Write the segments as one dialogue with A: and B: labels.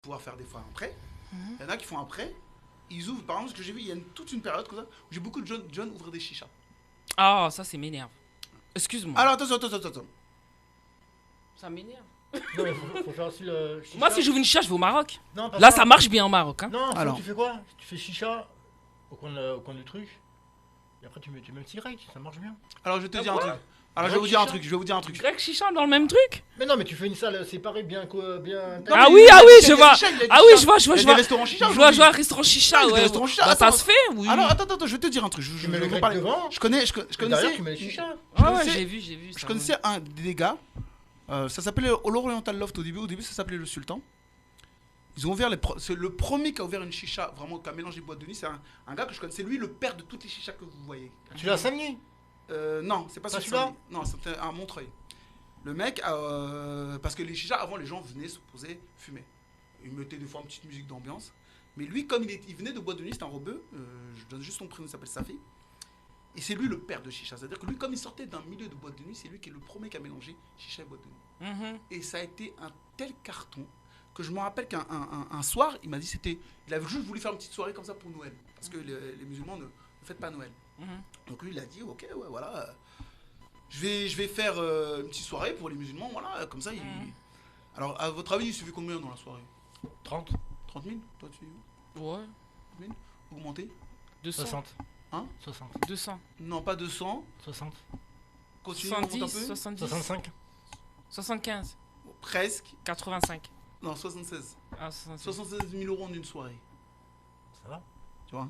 A: pouvoir faire des fois un prêt. Il y en a qui font un prêt. Ils ouvrent, par exemple, ce que j'ai vu, il y a toute une période comme ça où j'ai beaucoup de jeunes ouvrir des chichas.
B: Ah, ça, c'est m'énerve. Excuse-moi.
A: Alors, attention.
B: Ça m'énerve.
C: Non, mais faut faire aussi le chicha.
B: Moi, si j'ouvre une chicha, je vais au Maroc.
C: Non, pas
B: Là, ça marche bien au Maroc. Hein.
C: Non,
A: Alors.
C: tu fais quoi? Tu fais chicha au coin du truc. Et après, tu mets un petit grec, ça marche bien.
A: Alors, je vais te
B: Ah,
A: dire un
B: quoi?
A: truc. Alors, je vais vous dire un truc.
B: Grec chicha dans le même truc.
C: Mais non, mais tu fais une salle séparée bien.
B: Ah
A: mais
B: oui,
A: il y a des
B: je vois.
A: chichas, il y a des
B: Ah oui,
A: chichas.
B: je vois.
A: Il y a des restaurants chicha.
B: Je vois un restaurant chicha.
A: Ah, il y a des
B: Ouais.
A: restaurants chicha,
B: Bah, ça
A: attends.
B: se fait, oui.
A: Alors, attends, je vais te dire un truc. Je
C: mets le
A: vais
C: grec
A: parler.
C: devant.
A: Je
C: Derrière,
A: connaissais.
C: tu mets le chicha.
B: Ouais,
A: connaissais-
B: j'ai vu.
A: Je
B: ça.
A: connaissais un des gars. Ça s'appelait l'Oriental Loft au début. Au début, ça s'appelait le Sultan. Ils ont ouvert c'est le premier qui a ouvert une chicha, vraiment, qui a mélangé boîte de nuit. C'est un gars que je connais. C'est lui le père de toutes les chichas que vous voyez.
C: Tu l'as à Samigny?
A: Non, c'est pas
C: Pas
A: celui-là.
C: celui-là.
A: Non, c'était à Montreuil. Le mec, parce que les chichas, avant, les gens venaient se poser, fumer. Ils mettaient des fois une petite musique d'ambiance. Mais lui, comme il venait de boîte de nuit, c'est un rebeu. Je donne juste son prénom, il s'appelle Safi. Et c'est lui le père de chicha. C'est-à-dire que lui, comme il sortait d'un milieu de boîte de nuit, c'est lui qui est le premier qui a mélangé chicha et boîte de nuit.
B: Mhm.
A: Et ça a été un tel carton que je me rappelle qu'un soir, il m'a dit il avait juste voulu faire une petite soirée comme ça pour Noël. Parce que les musulmans ne fêtent pas Noël.
B: Mhm.
A: Donc lui, il a dit, ok, ouais, voilà. Je vais faire une petite soirée pour les musulmans, voilà, comme ça. Alors, à votre avis, il suffit combien dans la soirée
C: 30,
A: 30 000. Toi, tu
B: Ouais.
A: augmenté
B: 200.
C: 60.
A: Hein
C: 60.
B: 200.
A: Non, pas 200.
C: 60.
A: Continue, augmente un
B: 70,
A: peu.
B: 70.
C: 65.
B: 75.
A: Bon, presque.
B: 85.
A: Non, 76.
B: Ah, 76.
A: 76 000 euros en une soirée.
C: Ça va?
A: Tu vois.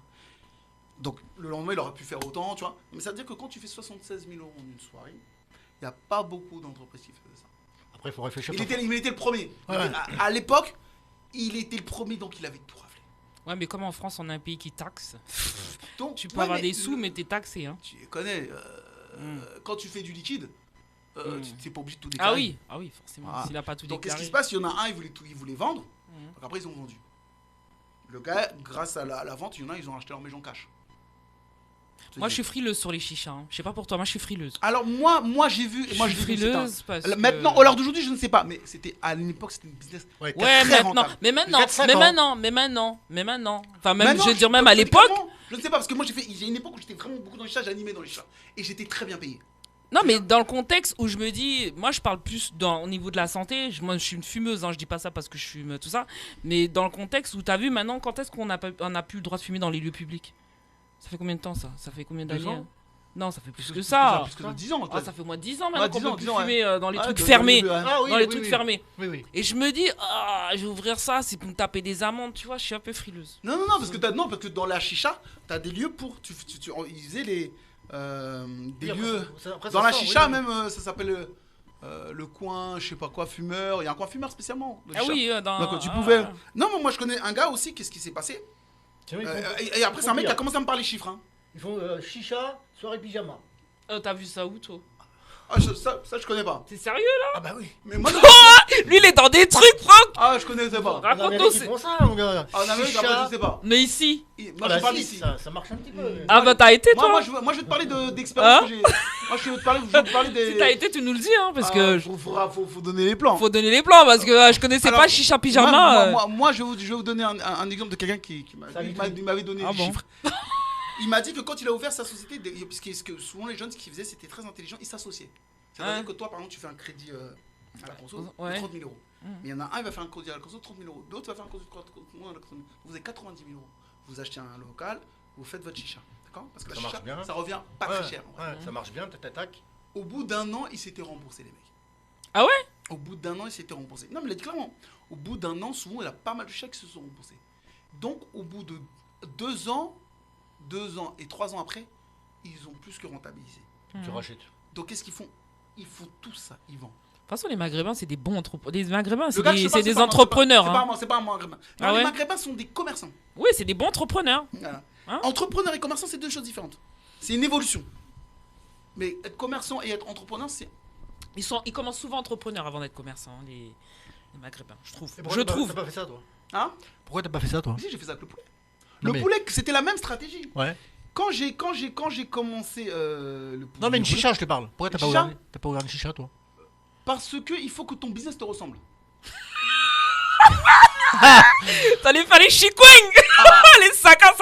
A: Donc le lendemain, il aurait pu faire autant, tu vois. Mais ça veut dire que quand tu fais 76 000 euros en une soirée, il n'y a pas beaucoup d'entreprises qui faisaient ça.
C: Après, il faut réfléchir.
A: Il était le premier.
C: Ouais.
A: À l'époque, il était le premier, donc il avait tout raflé.
B: Ouais, mais comme en France, on a un pays qui taxe,
A: Donc,
B: tu peux
A: ouais,
B: avoir
A: mais
B: des sous, mais t'es taxé. Hein.
A: Tu connais, quand tu fais du liquide, tu n'es pas obligé de tout
B: Ah
A: déclarer.
B: oui, forcément.
A: Ah.
B: S'il n'a pas tout
A: Donc qu'est-ce
B: déclaré.
A: qui se passe? Il y en a un, il voulait vendre,
B: Mhm.
A: donc après ils ont vendu. Le gars, grâce à la vente, il y en a, ils ont acheté leur maison cash.
B: Moi, je suis frileuse sur les chichas. Hein. Je sais pas pour toi, moi, je suis frileuse.
A: Alors moi j'ai vu,
B: Je
A: moi
B: suis
A: j'ai vu, c'était
B: frileuse parce que...
A: Maintenant, au l'heure d'aujourd'hui, je ne sais pas, mais c'était à l'époque, c'était une business.
C: Ouais,
B: Ouais,
A: très
B: maintenant,
A: rentable.
B: mais maintenant,
C: 4-5
B: mais
C: ans.
B: maintenant. Enfin, même,
A: Maintenant,
B: je veux dire, même
A: te
B: à
A: dis
B: l'époque.
A: clairement, je ne sais pas, parce que moi j'ai une époque où j'étais vraiment beaucoup dans les chats, j'animais dans les chats. Et j'étais très bien payé.
B: Non, mais dans le contexte où je me dis, moi, je parle plus au niveau de la santé. Moi, je suis une fumeuse, hein, je dis pas ça parce que je fume tout ça. Mais dans le contexte où t'as vu maintenant, quand est-ce qu'on a plus le droit de fumer dans les lieux publics? Ça fait combien de temps ça? Ça fait combien
C: 2
B: d'années?
C: ans.
B: Non, ça fait plus que ça.
A: Plus que de 10 ans.
B: Ah, ça fait au moins 10 ans maintenant qu'on
A: 10 ans,
B: peut plus
A: 10 ans,
B: fumer dans les
A: Ah,
B: trucs
A: de-
B: fermés.
A: de- de-
C: Ah oui,
B: Dans les
C: oui,
B: trucs
C: oui.
B: fermés.
C: Oui.
B: Et je me dis, je vais ouvrir ça, c'est pour me taper des amendes, tu vois, je suis un peu frileuse.
A: Non, parce que dans la chicha, t'as des lieux pour. Ils faisaient des lieux. Dans la chicha, même, ça s'appelle le coin, je sais pas quoi, fumeur. Il y a un coin fumeur spécialement. de
B: Ah
A: chicha.
B: oui, dans.
A: Donc tu
B: ah,
A: pouvais.
B: ah.
A: Non, mais moi je connais un gars aussi, qu'est-ce qui s'est passé et après, c'est un mec qui a commencé à me parler chiffres. Hein.
C: Ils font chicha, soirée pyjama.
B: T'as vu ça où, toi?
A: Ah, ça, je connais pas.
B: T'es sérieux là?
C: Ah bah oui.
A: Mais moi,
B: Lui, il est dans des trucs, Franck!
A: ah, je connaissais pas.
C: En
B: Raconte-nous.
C: Amérique, ils font ça, mon gars.
A: Ah, en Amérique, après, je sais pas.
B: Mais ici?
A: Moi,
C: Ah
A: je parle
C: si,
A: ici.
C: ça marche un petit peu.
B: Ah bah t'as été, toi?
A: Moi, je vais te parler d'expérience
B: Hein
A: que j'ai. Moi, je vais te parler des.
B: Si t'as été, tu nous le dis, hein, parce
A: Ah,
B: que.
A: faut donner les plans.
B: Faut donner les plans, parce que je connaissais
A: Alors,
B: pas Chicha Pyjama.
A: Moi, je vais vous donner un exemple de quelqu'un qui m'avait donné
B: Ah
A: des
B: bon
A: chiffres. Il m'a dit que quand il a ouvert sa société, parce que souvent les jeunes, ce qu'ils faisaient, c'était très intelligent, ils s'associaient. C'est-à-dire
B: Ouais.
A: que toi, par exemple, tu fais un crédit à la conso
B: Ouais.
A: de 30 000 euros.
B: Mm.
A: Mais il y en a un, il va faire un crédit à la conso de 30 000 euros. L'autre va faire un crédit à la conso. Vous avez 90 000 euros. Vous achetez un local, vous faites votre chicha. D'accord? Parce que la
C: Ça marche
A: chicha,
C: bien.
A: ça revient pas
C: Ouais,
A: très cher. en vrai.
C: Ouais, ça marche bien, tac.
A: Au bout d'un an, ils s'étaient remboursés, les mecs.
B: Ah ouais?
A: Au bout d'un an, ils s'étaient remboursés. Non, mais il a dit clairement. Au bout d'un an, souvent, il y a pas mal de chèques qui se sont remboursés. Donc, au bout de 2 ans et 3 ans après, ils ont plus que rentabilisé.
C: Tu rachètes.
A: Donc, qu'est-ce qu'ils font? Ils font tout ça, ils vendent.
B: De toute façon, les Maghrébins, c'est des bons entrepreneurs. Les Maghrébins,
A: Le
B: c'est
A: gars que je
B: des,
A: parle,
B: c'est des
A: pas moi,
B: entrepreneurs.
A: C'est pas
B: Hein.
A: moi, c'est pas un maghrébin. Non,
B: Ah
A: les
B: ouais?
A: maghrébins sont des commerçants.
B: Oui, c'est des bons entrepreneurs.
A: Voilà.
B: Hein?
A: Entrepreneur et commerçant, c'est deux choses différentes. C'est une évolution. Mais être commerçant et être entrepreneur, c'est.
B: Ils commencent souvent entrepreneurs avant d'être commerçants, les Maghrébins, je trouve.
C: Et pourquoi
B: Je
C: t'as
B: trouve.
C: pas fait ça, toi?
A: Hein?
C: Pourquoi t'as pas fait ça, toi?
A: Si, j'ai fait ça avec le poulet.
C: Non,
A: Le
C: mais-
A: poulet, c'était la même stratégie.
C: Ouais.
A: Quand j'ai commencé le poulet.
C: Non, mais une
A: le poulet,
C: chicha, je te parle. Pourquoi t'as
A: Une
C: pas
A: chicha
C: ouvert t'as pas ouvert une chicha, toi?
A: Parce que il faut que ton business te ressemble.
B: T'allais faire les chikweng. Les saka.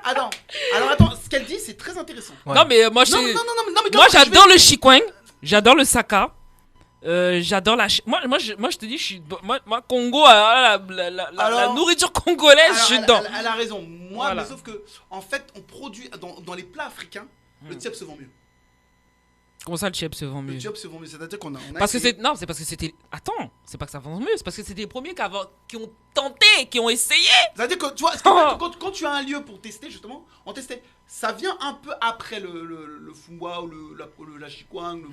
A: Attends. Alors attends, ce qu'elle dit, c'est très intéressant.
C: Ouais.
B: Non, mais moi,
A: Non, mais
B: moi
A: comment
B: j'adore le chikweng. J'adore le saka. J'adore la. Moi, je te dis, je suis. Moi Congo, la
A: Alors-
B: nourriture congolaise,
A: Alors,
B: je suis
A: elle,
B: dedans.
A: elle a raison. Moi,
B: Voilà.
A: mais sauf que, en fait, on produit dans les plats africains, le tiep se vend mieux.
B: Comment ça, le chip se vend
A: Le
B: mieux?
A: tiep se vend mieux, c'est-à-dire qu'on a.
B: Parce que
A: essayé-
B: c'est. Non, c'est parce que c'était. Attends, c'est pas que ça vend mieux, c'est parce que c'était les premiers qui ont tenté, qui ont essayé.
A: C'est-à-dire que, tu vois, quand tu as un lieu pour tester, justement, on testait. Ça vient un peu après le fumwa ou la chikwang,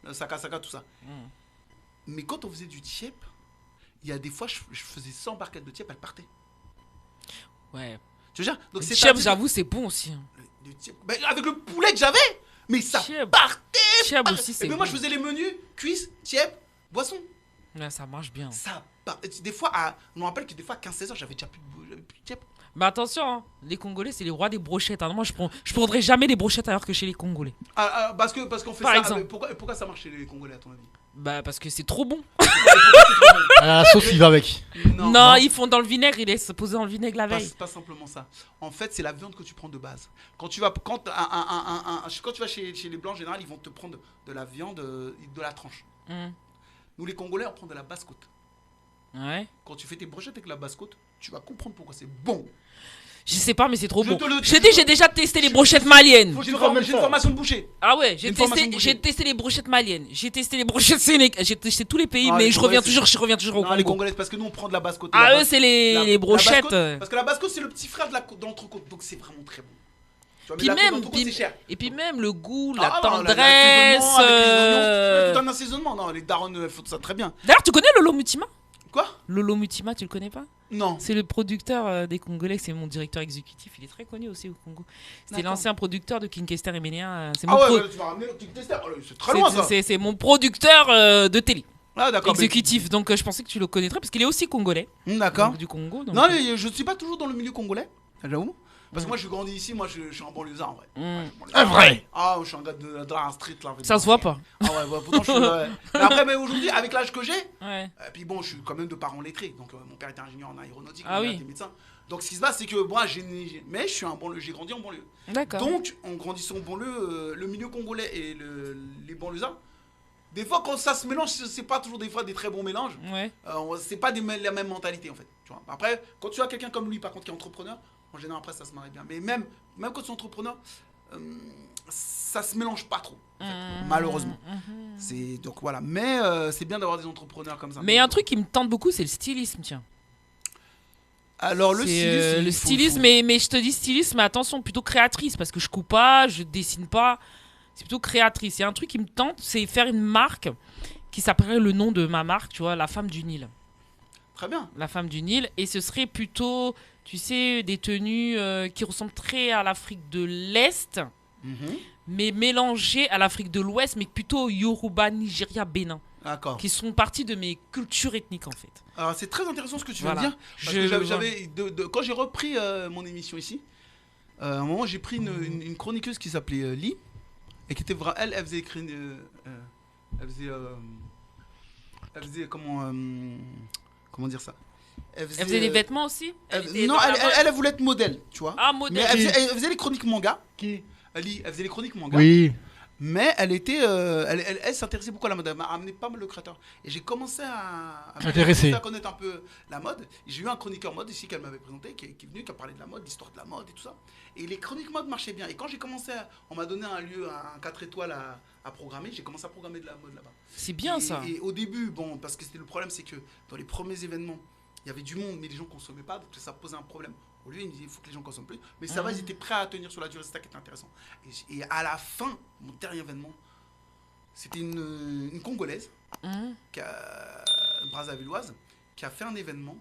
A: le saka, tout ça. Mais quand on faisait du tiep, il y a des fois, je faisais 100 barquettes de tiep, elles partaient.
B: Ouais.
A: Tu vois, donc
B: Le
A: c'est
B: chip, j'avoue, c'est bon aussi. Hein.
A: le tiep. Ben, avec le poulet que j'avais, mais ça
B: Tiep.
A: partait.
B: Chip aussi, c'est
A: Et puis
B: bon.
A: moi, je faisais les menus, cuisses, tiep, boisson.
B: Ouais, ça marche bien.
A: Ça part. Des fois, je me rappelle que des fois, à 15-16 heures, j'avais déjà plus de tiep.
B: Mais attention, hein, les Congolais, c'est les rois des brochettes. Hein. Moi, je prendrais jamais les brochettes ailleurs que chez les Congolais.
A: Parce qu'on fait
B: Par
A: ça.
B: exemple.
A: Pourquoi ça marche chez les Congolais, à ton avis?
B: Bah, parce que c'est trop bon.
C: La sauce, il va avec.
B: Non, ils font dans le vinaigre, ils laissent poser dans le vinaigre la veille.
A: Pas simplement ça. En fait, c'est la viande que tu prends de base. Quand tu vas, quand tu vas chez les Blancs, en général, ils vont te prendre de la viande, de la tranche. Nous, les Congolais, on prend de la basse-côte.
B: Ouais.
A: Quand tu fais tes brochettes avec la basse-côte, tu vas comprendre pourquoi c'est bon.
B: Je sais pas, mais c'est trop
A: Je
B: bon.
A: te le dis.
B: Je te dis, j'ai déjà testé les brochettes maliennes.
A: J'ai une formation de boucher.
B: Ah ouais,
A: Une formation de boucher.
B: j'ai testé les brochettes maliennes. J'ai testé les brochettes sénégalaises. J'ai testé tous les pays,
A: Ah,
B: mais
A: les
B: je reviens
A: Congolais,
B: toujours au
A: Non, les
B: Congo.
A: Congolais, parce que nous, on prend de la basse-côte.
B: Ah, eux, c'est les brochettes.
A: Parce que la basse-côte, c'est le petit frère de l'entrecôte. Donc, c'est vraiment très bon. Tu vois, mais
B: Puis
A: la côte
B: même,
A: d'entrecôte, c'est cher.
B: et puis même le goût,
A: Ah,
B: la
A: non,
B: tendresse.
A: l'assaisonnement avec les oignons, tout un assaisonnement. Non, les darons font ça très bien.
B: D'ailleurs, tu connais Lolo Mutima?
A: Quoi?
B: Lolo Mutima, tu le connais pas?
A: Non.
B: C'est le producteur des Congolais, c'est mon directeur exécutif, il est très connu aussi au Congo. C'était
A: D'accord.
B: l'ancien producteur de King Kester et Ménéa. C'est mon,
A: Ah ouais, tu vas ramener le petit tester. C'est très loin, ça.
B: c'est mon producteur de télé,
A: Ah, d'accord.
B: exécutif. Donc je pensais que tu le connaîtrais parce qu'il est aussi congolais.
A: D'accord.
B: Donc, du Congo. Donc,
A: Non, mais je ne suis pas toujours dans le milieu congolais, j'avoue. Parce que moi, je suis grandi ici, moi, je suis un banlieusard en vrai.
C: Un vrai.
A: Ah, je suis un gars de la street là.
B: ça se voit pas.
A: Ah ouais, pourtant, je suis. Mais après, mais aujourd'hui, avec l'âge que j'ai,
B: Ouais.
A: puis bon, je suis quand même de parents lettrés. Donc, mon père était ingénieur en aéronautique,
B: Ah
A: mon père
B: oui.
A: était médecin. Donc, ce qui se passe, c'est que moi, mais je suis un banlieue, j'ai grandi en banlieue.
B: D'accord.
A: Donc, en grandissant en banlieue, le milieu congolais et les banlieusards, des fois, quand ça se mélange, c'est pas toujours des fois des très bons mélanges.
B: Ouais.
A: C'est pas la même mentalité en fait. Tu vois. Après, quand tu as quelqu'un comme lui, par contre, qui est entrepreneur, en général, après, ça se marie bien. Mais même quand tu es entrepreneur, ça se mélange pas trop, en fait, malheureusement. Donc voilà. Mais c'est bien d'avoir des entrepreneurs comme ça.
B: Mais un truc qui me tente beaucoup, c'est le stylisme, tiens.
A: Alors, le
B: C'est,
A: stylisme.
B: le
A: il faut-
B: stylisme, mais je te dis stylisme, mais attention, plutôt créatrice, parce que je coupe pas, je dessine pas. C'est plutôt créatrice. Il y a un truc qui me tente, c'est faire une marque qui s'appellerait le nom de ma marque, tu vois, la femme du Nil.
A: Très bien.
B: La femme du Nil. Et ce serait plutôt, tu sais, des tenues qui ressemblent très à l'Afrique de l'Est, mais mélangées à l'Afrique de l'Ouest, mais plutôt Yoruba, Nigeria, Bénin,
A: D'accord.
B: qui sont partie de mes cultures ethniques, en fait.
A: Alors, c'est très intéressant ce que tu viens
B: Voilà.
A: de dire. Parce que quand j'ai repris mon émission ici, à un moment, j'ai pris une chroniqueuse qui s'appelait Lee. Et qui était vraiment. Elle faisait écrire. Elle faisait comment dire ça?
B: Elle faisait des vêtements aussi. était
A: Non,
B: dans la mode.
A: elle voulait être modèle, tu vois.
B: Ah,
A: Mais
B: modèle.
A: elle faisait les chroniques manga.
C: Qui?
A: Lee, elle faisait les chroniques manga.
C: Oui.
A: Mais elle était. Elle s'intéressait beaucoup à la mode. Elle m'a amené pas mal de créateurs. Et j'ai commencé à
C: T'intéresser.
A: à connaître un peu la mode. J'ai eu un chroniqueur mode ici qu'elle m'avait présenté, qui est venu, qui a parlé de la mode, l'histoire de la mode et tout ça. Et les chroniques mode marchaient bien. Et quand j'ai commencé, on m'a donné un lieu, un 4 étoiles à programmer, j'ai commencé à programmer de la mode là-bas.
B: C'est bien ça.
A: Et au début, bon, parce que c'était le problème, c'est que dans les premiers événements, il y avait du monde, mais les gens consommaient pas, donc ça posait un problème. Au lieu, il me disait, il faut que les gens consomment plus. Mais ça va, ils étaient prêts à tenir sur la durée, c'est ça qui était intéressant. Et à la fin, mon dernier événement, c'était une Congolaise, une Brazzavilloise, qui a fait un événement